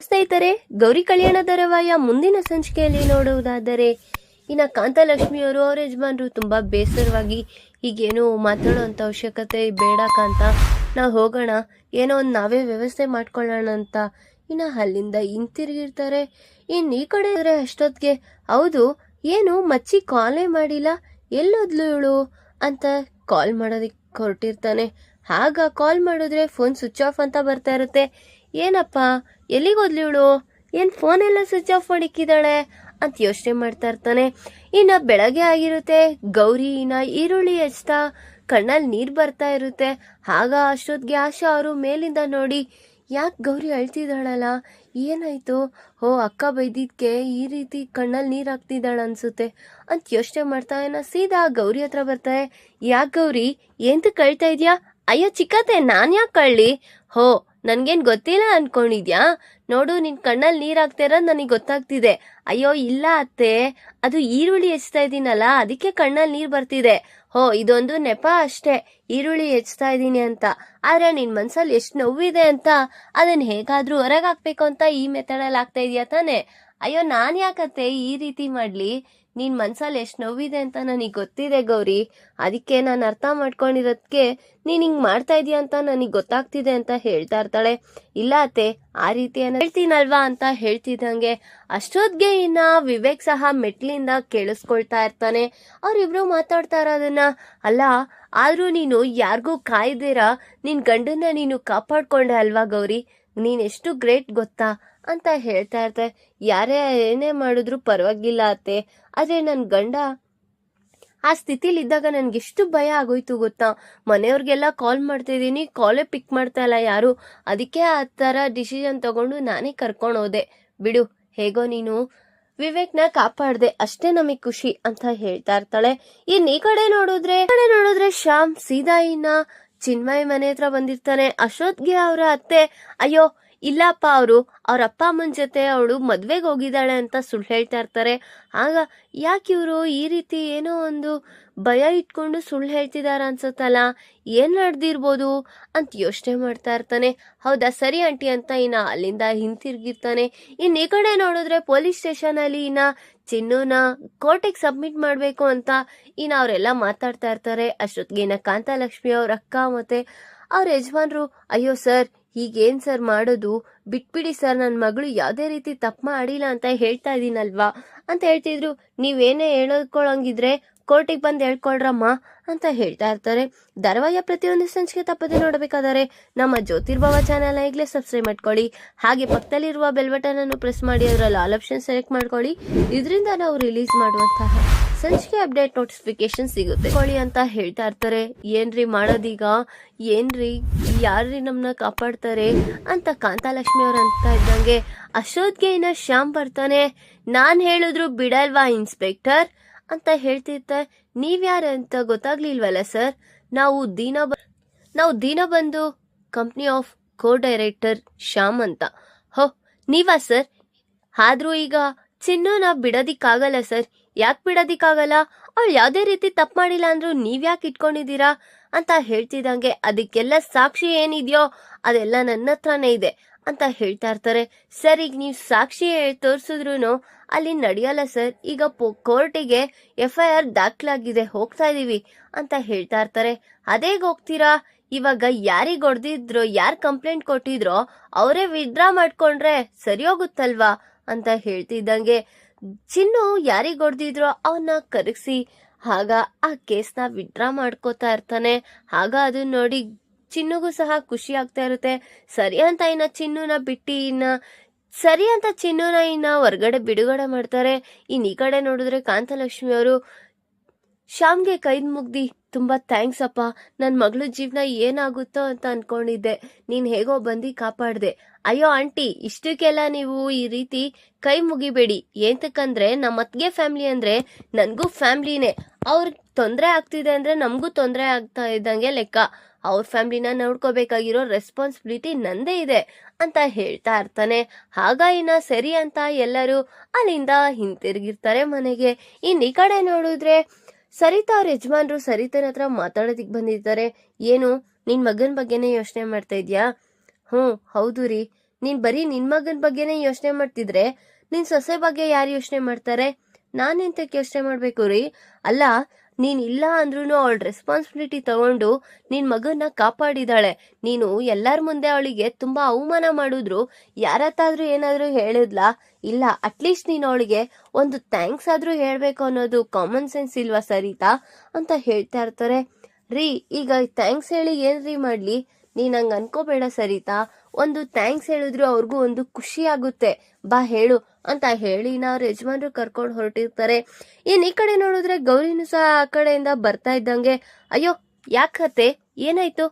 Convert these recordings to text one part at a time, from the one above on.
ಸ್ನೇಹಿತರೆ, ಗೌರಿ ಕಲ್ಯಾಣ ಧಾರಾವಾಹಿಯ ಮುಂದಿನ ಸಂಚಿಕೆಯಲ್ಲಿ ನೋಡುವುದಾದರೆ ಇನ್ನ ಕಾಂತಲಕ್ಷ್ಮಿಯವರು ಅವರ ಯಜಮಾನ್ರು ತುಂಬಾ ಬೇಸರವಾಗಿ ಈಗೇನು ಮಾತಾಡೋಂಥ ಅವಶ್ಯಕತೆ ಬೇಡ ಕಾಂತ, ನಾವು ಹೋಗೋಣ, ಏನೋ ಒಂದು ನಾವೇ ವ್ಯವಸ್ಥೆ ಮಾಡ್ಕೊಳ್ಳೋಣ ಅಂತ ಇನ್ನ ಅಲ್ಲಿಂದ ಹಿಂತಿರುಗಿರ್ತಾರೆ. ಇನ್ನು ಈ ಕಡೆ ಇದ್ರೆ ಅಷ್ಟೊತ್ತಿಗೆ ಹೌದು ಏನು ಮಚ್ಚಿ ಕಾಲೇ ಮಾಡಿಲ್ಲ, ಎಲ್ಲೋದ್ಲು ಇವಳು ಅಂತ ಕಾಲ್ ಮಾಡೋದಕ್ಕೆ ಹೊರಟಿರ್ತಾನೆ. ಆಗ ಕಾಲ್ ಮಾಡಿದ್ರೆ ಫೋನ್ ಸ್ವಿಚ್ ಆಫ್ ಅಂತ ಬರ್ತಾ ಇರುತ್ತೆ. ಏನಪ್ಪ ಎಲ್ಲಿಗೋದ್ಲಿ ಇವಳು, ಏನು ಫೋನ್ ಎಲ್ಲ ಸ್ವಿಚ್ ಆಫ್ ಮಾಡಿಕ್ಕಿದ್ದಾಳೆ ಅಂತ ಯೋಚನೆ ಮಾಡ್ತಾ ಇರ್ತಾನೆ. ಇನ್ನು ಬೆಳಗ್ಗೆ ಆಗಿರುತ್ತೆ. ಗೌರಿ ಇನ್ನ ಈರುಳ್ಳಿ ಹೆಚ್ಚುತ್ತಾ ಕಣ್ಣಲ್ಲಿ ನೀರು ಬರ್ತಾ ಇರುತ್ತೆ. ಆಗ ಅಷ್ಟೊತ್ತಿಗೆ ಆಶಾ ಅವರು ಮೇಲಿಂದ ನೋಡಿ, ಯಾಕೆ ಗೌರಿ ಅಳ್ತಿದ್ದಾಳಲ್ಲ, ಏನಾಯ್ತು, ಓ ಅಕ್ಕ ಬೈದಿದ್ಕೆ ಈ ರೀತಿ ಕಣ್ಣಲ್ಲಿ ನೀರು ಹಾಕ್ತಿದ್ದಾಳ ಅನ್ಸುತ್ತೆ ಅಂತ ಯೋಚನೆ ಮಾಡ್ತಾ ಸೀದಾ ಗೌರಿ ಹತ್ರ ಬರ್ತಾರೆ. ಯಾಕೆ ಗೌರಿ ಎಂತಕ್ಕೆ ಅಳ್ತಾ ಇದೆಯಾ? ಅಯ್ಯೋ ಚಿಕ್ಕತ್ತೆ, ನಾನು ಯಾಕೆ ಕಳ್ಳಿ, ಹೋ ನನ್ಗೇನು ಗೊತ್ತಿಲ್ಲ ಅನ್ಕೊಂಡಿದ್ಯಾ, ನೋಡು ನಿನ್ ಕಣ್ಣಲ್ಲಿ ನೀರು ಹಾಕ್ತಾ ಇರೋದು ನನಗೆ ಗೊತ್ತಾಗ್ತಿದೆ. ಅಯ್ಯೋ ಇಲ್ಲ ಅತ್ತೆ, ಅದು ಈರುಳ್ಳಿ ಹೆಚ್ಚ್ತಾ ಇದ್ದೀನಲ್ಲ ಅದಕ್ಕೆ ಕಣ್ಣಲ್ಲಿ ನೀರು ಬರ್ತಿದೆ. ಹೋ ಇದೊಂದು ನೆಪ ಅಷ್ಟೇ, ಈರುಳ್ಳಿ ಹೆಚ್ಚ್ತಾ ಇದ್ದೀನಿ ಅಂತ. ಆದ್ರೆ ನಿನ್ ಮನ್ಸಲ್ಲಿ ಎಷ್ಟು ನೋವಿದೆ ಅಂತ ಅದನ್ನ ಹೇಗಾದ್ರೂ ಹೊರಗೆ ಹಾಕ್ಬೇಕು ಅಂತ ಈ ಮೆಥಡಲ್ಲಿ ಆಗ್ತಾ ಇದೆಯಾ ತಾನೆ. ಅಯ್ಯೋ ನಾನ್ ಯಾಕತ್ತೆ ಈ ರೀತಿ ಮಾಡ್ಲಿ, ನಿನ್ ಮನ್ಸಲ್ಲಿ ಎಷ್ಟು ನೋವಿದೆ ಅಂತ ನನಗೆ ಗೊತ್ತಿದೆ ಗೌರಿ, ಅದಕ್ಕೆ ನಾನು ಅರ್ಥ ಮಾಡ್ಕೊಂಡಿರೋದಕ್ಕೆ ನೀನ್ ಹಿಂಗ್ ಮಾಡ್ತಾ ಇದೀಯ ಅಂತ ನನಗೆ ಗೊತ್ತಾಗ್ತಿದೆ ಅಂತ ಹೇಳ್ತಾ ಇರ್ತಾಳೆ. ಇಲ್ಲ ಅತ್ತೆ ಆ ರೀತಿ ಹೇಳ್ತೀನಲ್ವಾ ಅಂತ ಹೇಳ್ತಿದ್ದಂಗೆ ಅಷ್ಟೊತ್ತಿಗೆ ಇನ್ನ ವಿವೇಕ್ ಸಹ ಮೆಟ್ಲಿಂದ ಕೇಳಿಸ್ಕೊಳ್ತಾ ಇರ್ತಾನೆ. ಅವ್ರಿಬ್ರು ಮಾತಾಡ್ತಾ ಇರೋದನ್ನ. ಅಲ್ಲ ಆದ್ರೂ ನೀನು ಯಾರಿಗೂ ಕಾಯ್ದಿರ ನಿನ್ ಗಂಡನ್ನ ನೀನು ಕಾಪಾಡ್ಕೊಂಡೆ ಅಲ್ವಾ ಗೌರಿ, ನೀನ್ ಎಷ್ಟು ಗ್ರೇಟ್ ಗೊತ್ತಾ ಅಂತ ಹೇಳ್ತಾ ಇರ್ತಾರೆ. ಯಾರೇ ಏನೇ ಮಾಡಿದ್ರು ಪರವಾಗಿಲ್ಲ ಅತ್ತೆ, ಆದ್ರೆ ನನ್ ಗಂಡ ಆ ಸ್ಥಿತಿಲಿ ಇದ್ದಾಗ ನನ್ಗೆಷ್ಟು ಭಯ ಆಗೋಯ್ತು ಗೊತ್ತಾ. ಮನೆಯವ್ರಿಗೆಲ್ಲ ಕಾಲ್ ಮಾಡ್ತಾ ಇದೀನಿ, ಕಾಲೇ ಪಿಕ್ ಮಾಡ್ತಾ ಇಲ್ಲ ಯಾರು, ಅದಕ್ಕೆ ಆ ತರ ಡಿಸಿಷನ್ ತಗೊಂಡು ನಾನೇ ಕರ್ಕೊಂಡು ಹೋದೆ. ಬಿಡು, ಹೇಗೋ ನೀನು ವಿವೇಕ್ನ ಕಾಪಾಡ್ದೆ ಅಷ್ಟೇ ನಮಗ್ ಖುಷಿ ಅಂತ ಹೇಳ್ತಾ ಇರ್ತಾಳೆ. ಈ ಕಡೆ ನೋಡಿದ್ರೆ ಶ್ಯಾಮ್ ಸೀದಾ ಇನ್ನ ಚಿನ್ಮಯ್ ಮನೆ ಹತ್ರ ಬಂದಿರ್ತಾನೆ. ಅಷ್ಟೊತ್ಗೆ ಅವ್ರ ಅತ್ತೆ, ಅಯ್ಯೋ ಇಲ್ಲಪ್ಪ, ಅವ್ರ ಅಪ್ಪ ಅಮ್ಮನ ಜೊತೆ ಅವಳು ಮದ್ವೆಗೆ ಹೋಗಿದ್ದಾಳೆ ಅಂತ ಸುಳ್ಳು ಹೇಳ್ತಾ ಇರ್ತಾರೆ. ಆಗ ಯಾಕೆ ಇವರು ಈ ರೀತಿ ಏನೋ ಒಂದು ಭಯ ಇಟ್ಕೊಂಡು ಸುಳ್ಳು ಹೇಳ್ತಿದಾರ ಅನ್ಸತ್ತಲ್ಲ, ಏನ್ ನಡೆದಿರ್ಬೋದು ಅಂತ ಯೋಚನೆ ಮಾಡ್ತಾ ಇರ್ತಾನೆ. ಹೌದಾ ಸರಿ ಆಂಟಿ ಅಂತ ಇನ್ನ ಅಲ್ಲಿಂದ ಹಿಂತಿರ್ಗಿರ್ತಾನೆ. ಈ ಕಡೆ ನೋಡಿದ್ರೆ ಪೊಲೀಸ್ ಸ್ಟೇಷನ್ ಅಲ್ಲಿ ಇನ್ನ ಚಿನ್ನೂನ ಕೋರ್ಟಿಗೆ ಸಬ್ಮಿಟ್ ಮಾಡ್ಬೇಕು ಅಂತ ಇನ್ನ ಅವರೆಲ್ಲ ಮಾತಾಡ್ತಾ ಇರ್ತಾರೆ. ಅಷ್ಟೊತ್ತಿಗೆ ಇನ್ನ ಕಾಂತಲಕ್ಷ್ಮಿ ಅವ್ರ ಅಕ್ಕ ಮತ್ತೆ ಅವ್ರ ಯಜಮಾನ್ರು, ಅಯ್ಯೋ ಸರ್ ಹೀಗೇನ್ ಸರ್ ಮಾಡೋದು, ಬಿಟ್ಬಿಡಿ ಸರ್, ನನ್ನ ಮಗಳು ಯಾವ್ದೇ ರೀತಿ ತಪ್ಪು ಮಾಡಿಲ್ಲ ಅಂತ ಹೇಳ್ತಾ ಇದೀನಲ್ವಾ ಅಂತ ಹೇಳ್ತಿದ್ರು. ನೀವೇನೇ ಹೇಳ್ಕೊಳಂಗಿದ್ರೆ ಕೋರ್ಟಿಗೆ ಬಂದು ಹೇಳ್ಕೊಳ್ರಮ್ಮ ಅಂತ ಹೇಳ್ತಾ ಇರ್ತಾರೆ. ಧಾರಾವಾಹಿಯ ಪ್ರತಿಯೊಂದು ಸಂಚಿಕೆ ತಪ್ಪದೆ ನೋಡಬೇಕಾದರೆ ನಮ್ಮ ಜ್ಯೋತಿರ್ಭವ ಚಾನೆಲ್ ಈಗಲೇ ಸಬ್ಸ್ಕ್ರೈಬ್ ಮಾಡ್ಕೊಳ್ಳಿ. ಹಾಗೆ ಪಕ್ಕದಲ್ಲಿರುವ ಬೆಲ್ ಬಟನ್ ಅನ್ನು ಪ್ರೆಸ್ ಮಾಡಿ ಅದರಲ್ಲಿ ಆಲ್ ಆಪ್ಷನ್ ಸೆಲೆಕ್ಟ್ ಮಾಡ್ಕೊಳ್ಳಿ. ಇದರಿಂದ ನಾವು ರಿಲೀಸ್ ಮಾಡುವಂತಹ ಸಂಚಿಕೆ ಅಪ್ಡೇಟ್ ನೋಟಿಫಿಕೇಶನ್ ಸಿಗುತ್ತೆ ಅಂತ ಹೇಳ್ತಾ ಇರ್ತಾರೆ. ಏನ್ರಿ ಮಾಡೋದೀಗ, ಏನ್ರಿ ಯಾರ್ರಿ ನಮ್ನ ಕಾಪಾಡ್ತಾರೆ ಅಂತ ಕಾಂತಲಕ್ಷ್ಮಿ ಅವ್ರ ಅಂತ ಇದ್ದಂಗೆ ಅಷ್ಟೊತ್ತಿಗೆ ಇನ್ನ ಶ್ಯಾಮ್ ಬರ್ತಾನೆ. ನಾನ್ ಹೇಳಿದ್ರು ಬಿಡಲ್ವಾ ಇನ್ಸ್ಪೆಕ್ಟರ್ ಅಂತ ಹೇಳ್ತಿರ್ತಾರೆ. ನೀವ್ಯಾರ ಅಂತ ಗೊತ್ತಾಗ್ಲಿಲ್ವಲ್ಲ ಸರ್, ನಾವು ದೀನ ಬಂದು company of co director Shyam ಅಂತ. ಹೋ ನೀವಾ ಸರ್, ಆದ್ರೂ ಈಗ ಚಿನ್ನೂನ ಬಿಡೋದಿಕ್ಕಾಗಲ್ಲ ಸರ್. ಯಾಕೆ ಬಿಡೋದಿಕ್ಕಾಗಲ್ಲ, ಅವಳು ಯಾವ್ದೇ ರೀತಿ ತಪ್ಪು ಮಾಡಿಲ್ಲ ಅಂದ್ರೂ ನೀವ್ಯಾಕೆ ಇಟ್ಕೊಂಡಿದ್ದೀರಾ ಅಂತ ಹೇಳ್ತಿದ್ದಂಗೆ ಅದಕ್ಕೆಲ್ಲ ಸಾಕ್ಷಿ ಏನಿದೆಯೋ ಅದೆಲ್ಲ ನನ್ನ ಹತ್ರನೇ ಇದೆ ಅಂತ ಹೇಳ್ತಾ ಇರ್ತಾರೆ. ಸರ್ ಈಗ ನೀವು ಸಾಕ್ಷಿ ತೋರಿಸಿದ್ರು ಅಲ್ಲಿ ನಡೆಯಲ್ಲ ಸರ್, ಈಗ ಕೋರ್ಟಿಗೆ FIR ದಾಖಲಾಗಿದೆ, ಹೋಗ್ತಾ ಇದೀವಿ ಅಂತ ಹೇಳ್ತಾ ಇರ್ತಾರೆ. ಅದೇಗ್ ಹೋಗ್ತೀರಾ, ಇವಾಗ ಯಾರಿಗ್ ಹೊಡೆದಿದ್ರೋ, ಯಾರು ಕಂಪ್ಲೇಂಟ್ ಕೊಟ್ಟಿದ್ರೋ ಅವರೇ ವಿಡ್ರಾ ಮಾಡ್ಕೊಂಡ್ರೆ ಸರಿ ಹೋಗುತ್ತಲ್ವಾ ಅಂತ ಹೇಳ್ತಿದ್ದಂಗೆ ಚಿನ್ನು ಯಾರಿಗ್ ಹೊಡೆದಿದ್ರೋ ಅವನ್ನ ಕರಗಿಸಿ ಆಗ ಆ ಕೇಸ್ನ ವಿಡ್ರಾ ಮಾಡ್ಕೋತಾ ಇರ್ತಾನೆ. ಆಗ ಅದನ್ನ ನೋಡಿ ಚಿನ್ನುಗೂ ಸಹ ಖುಷಿ ಆಗ್ತಾ ಇರುತ್ತೆ. ಸರಿ ಅಂತ ಚಿನ್ನೂನ ಇನ್ನ ಹೊರಗಡೆ ಬಿಡುಗಡೆ ಮಾಡ್ತಾರೆ. ಈ ಕಡೆ ನೋಡಿದ್ರೆ ಕಾಂತಲಕ್ಷ್ಮಿ ಅವರು ಶ್ಯಾಮ್ಗೆ ಕೈದ್ ಮುಗ್ದಿ, ತುಂಬಾ ಥ್ಯಾಂಕ್ಸ್ ಅಪ್ಪ, ನನ್ನ ಮಗಳ ಜೀವನ ಏನಾಗುತ್ತೋ ಅಂತ ಅನ್ಕೊಂಡಿದ್ದೆ, ನೀನ್ ಹೇಗೋ ಬಂದು ಕಾಪಾಡ್ದೆ. ಅಯ್ಯೋ ಆಂಟಿ ಇಷ್ಟಕ್ಕೆಲ್ಲ ನೀವು ಈ ರೀತಿ ಕೈ ಮುಗಿಬೇಡಿ, ಏಂತಕ್ಕಂದ್ರೆ ನಮ್ಮ ಅತ್ತಿಗೆ ಫ್ಯಾಮಿಲಿ ಅಂದ್ರೆ ನನ್ಗೂ ಫ್ಯಾಮಿಲಿನೇ, ಅವ್ರಿಗೆ ತೊಂದರೆ ಆಗ್ತಿದೆ ಅಂದ್ರೆ ನಮಗೂ ತೊಂದರೆ ಆಗ್ತಾ ಇದ್ದಂಗೆ ಲೆಕ್ಕ, ಅವ್ರ ಫ್ಯಾಮಿಲಿನ ನೋಡ್ಕೋಬೇಕಾಗಿರೋ ರೆಸ್ಪಾನ್ಸಿಬಿಲಿಟಿ ನಂದೇ ಇದೆ ಅಂತ ಹೇಳ್ತಾ ಇರ್ತಾನೆ. ಆಗ ಇನ್ನ ಸರಿ ಅಂತ ಎಲ್ಲರೂ ಅಲ್ಲಿಂದ ಹಿಂತಿರುಗಿರ್ತಾರೆ ಮನೆಗೆ. ಈ ಕಡೆ ನೋಡಿದ್ರೆ ಸರಿತಾ ಅವ್ರ ಯಜಮಾನ್ರು ಸರಿತನ ಹತ್ರ ಮಾತಾಡೋದಿಕ್ ಬಂದಿರ್ತಾರೆ. ಏನು ನಿನ್ ಮಗನ್ ಬಗ್ಗೆನೇ ಯೋಚನೆ ಮಾಡ್ತಾ ಇದ್ಯಾ? ಹೌದು ರೀ, ನೀನ್ ಬರೀ ನಿನ್ ಮಗನ್ ಬಗ್ಗೆನೇ ಯೋಚನೆ ಮಾಡ್ತಿದ್ರೆ ನಿನ್ ಸೊಸೆ ಬಗ್ಗೆ ಯಾರು ಯೋಚನೆ ಮಾಡ್ತಾರೆ? ನಾನೆಂತಕ್ಕೆ ಯೋಚನೆ ಮಾಡ್ಬೇಕು ರೀ? ಅಲ್ಲ, ನೀನ್ ಇಲ್ಲ ಅಂದ್ರೂ ಅವಳ ರೆಸ್ಪಾನ್ಸಿಬಿಲಿಟಿ ತಗೊಂಡು ನಿನ್ ಮಗನ್ನ ಕಾಪಾಡಿದಾಳೆ. ನೀನು ಎಲ್ಲರ ಮುಂದೆ ಅವಳಿಗೆ ತುಂಬಾ ಅವಮಾನ ಮಾಡಿದ್ರು ಯಾರತ್ತಾದ್ರೂ ಏನಾದ್ರೂ ಹೇಳಿದ್ಲಾ? ಇಲ್ಲ. ಅಟ್ಲೀಸ್ಟ್ ನೀನು ಅವಳಿಗೆ ಒಂದು ಥ್ಯಾಂಕ್ಸ್ ಆದ್ರೂ ಹೇಳ್ಬೇಕು ಅನ್ನೋದು ಕಾಮನ್ ಸೆನ್ಸ್ ಇಲ್ವಾ ಸರಿತಾ ಅಂತ ಹೇಳ್ತಾ ಇರ್ತಾರೆ. ರೀ, ಈಗ ಥ್ಯಾಂಕ್ಸ್ ಹೇಳಿ ಏನ್ರಿ ಮಾಡ್ಲಿ? ನೀನ್ ಹಂಗ ಅನ್ಕೋಬೇಡ ಸರಿತಾ. ಒಂದು ಥ್ಯಾಂಕ್ಸ್ ಹೇಳಿದ್ರು ಅವ್ರಿಗೂ ಒಂದು ಖುಷಿ ಆಗುತ್ತೆ. ಬಾ ಹೇಳು ಅಂತ ಹೇಳಿ ಅವ್ರ ಯಜಮಾನ್ರು ಕರ್ಕೊಂಡು ಹೊರಟಿರ್ತಾರೆ. ಈ ಕಡೆ ನೋಡಿದ್ರೆ ಗೌರಿನೂ ಸಹ ಆ ಕಡೆಯಿಂದ ಬರ್ತಾ ಇದ್ದಂಗೆ, ಅಯ್ಯೋ ಯಾಕತ್ತೆ, ಏನಾಯ್ತು?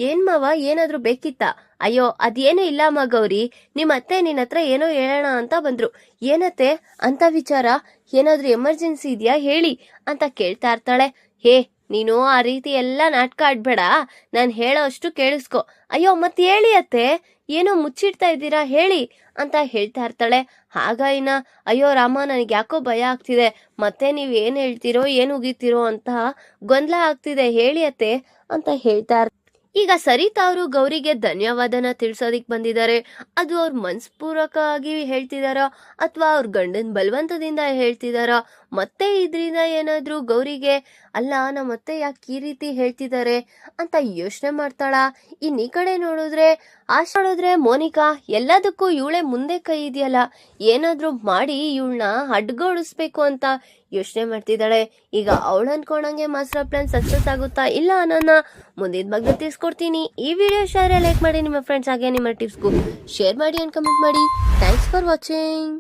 ಏನ್ ಮಾವ, ಏನಾದ್ರು ಬೇಕಿತ್ತಾ? ಅಯ್ಯೋ ಅದೇನೂ ಇಲ್ಲಮ್ಮ ಗೌರಿ, ನಿಮ್ಮ ಅತ್ತೆ ನಿನ್ನ ಹತ್ರ ಏನೋ ಹೇಳೋಣ ಅಂತ ಬಂದ್ರು. ಏನತ್ತೆ ಅಂತ ವಿಚಾರ? ಏನಾದ್ರೂ ಎಮರ್ಜೆನ್ಸಿ ಇದೆಯಾ ಹೇಳಿ ಅಂತ ಕೇಳ್ತಾ ಇರ್ತಾಳೆ. ಹೇ, ನೀನು ಆ ರೀತಿ ಎಲ್ಲ ನಾಟಕ ಆಡ್ಬೇಡ, ನಾನು ಹೇಳೋ ಅಷ್ಟು ಕೇಳಿಸ್ಕೊ. ಅಯ್ಯೋ ಮತ್ತೆ ಹೇಳಿ ಅತ್ತೆ, ಏನೋ ಮುಚ್ಚಿಡ್ತಾ ಇದ್ದೀರಾ ಹೇಳಿ ಅಂತ ಹೇಳ್ತಾ ಇರ್ತಾಳೆ. ಆಗ ಅಯ್ಯೋ ರಾಮ, ನನಗೆ ಯಾಕೋ ಭಯ ಆಗ್ತಿದೆ, ಮತ್ತೆ ನೀವ್ ಏನ್ ಹೇಳ್ತಿರೋ ಏನ್ ಉಗಿತೀರೋ ಅಂತ ಗೊಂದಲ ಆಗ್ತಿದೆ, ಹೇಳಿ ಅತ್ತೆ ಅಂತ ಹೇಳ್ತಾ ಈಗ ಸರಿತಾ ಅವರು ಗೌರಿಗೆ ಧನ್ಯವಾದನ ತಿಳಿಸೋದಿಕ್ ಬಂದಿದ್ದಾರೆ. ಅದು ಅವ್ರ ಮನಸ್ಪೂರ್ವಕವಾಗಿ ಹೇಳ್ತಿದಾರೋ ಅಥವಾ ಅವ್ರ ಗಂಡನ ಬಲವಂತದಿಂದ ಹೇಳ್ತಿದಾರೋ, ಮತ್ತೆ ಇದರಿಂದ ಏನಾದ್ರೂ ಗೌರಿಗೆ ಅಲ್ಲ ನಮ್ಮತ್ತೆ ಯಾಕೆ ಈ ರೀತಿ ಹೇಳ್ತಿದ್ದಾರೆ ಅಂತ ಯೋಚನೆ ಮಾಡ್ತಾಳ. ಈ ಕಡೆ ನೋಡಿದ್ರೆ ಮೋನಿಕಾ ಎಲ್ಲದಕ್ಕೂ ಇವಳೆ ಮುಂದೆ ಕೈ ಇದೆಯಲ್ಲ, ಏನಾದ್ರೂ ಮಾಡಿ ಇವಳನ್ನ ಅಡ್ಗೋಡಿಸ್ಬೇಕು ಅಂತ ಯೋಚನೆ ಮಾಡ್ತಿದ್ದಾಳೆ. ಈಗ ಅವಳು ಅನ್ಕೊಂಡಂಗೆ ಮಾಸ್ಟರ್ ಪ್ಲಾನ್ ಸಕ್ಸಸ್ ಆಗುತ್ತಾ ಇಲ್ಲ ಅನ್ನೋದನ್ನ ಮುಂದಿನ ಬಗ್ಗೆ ತಿಳಿಸ್ಕೊಡ್ತೀನಿ. ಈ ವಿಡಿಯೋ ಶೇರ್ ಲೈಕ್ ಮಾಡಿ, ನಿಮ್ಮ ಫ್ರೆಂಡ್ಸ್ ಹಾಗೆ ನಿಮ್ಮ ಟಿಪ್ಸ್ಗೂ ಶೇರ್ ಮಾಡಿ ಅಂಡ್ ಕಮೆಂಟ್ ಮಾಡಿ. Thanks for watching.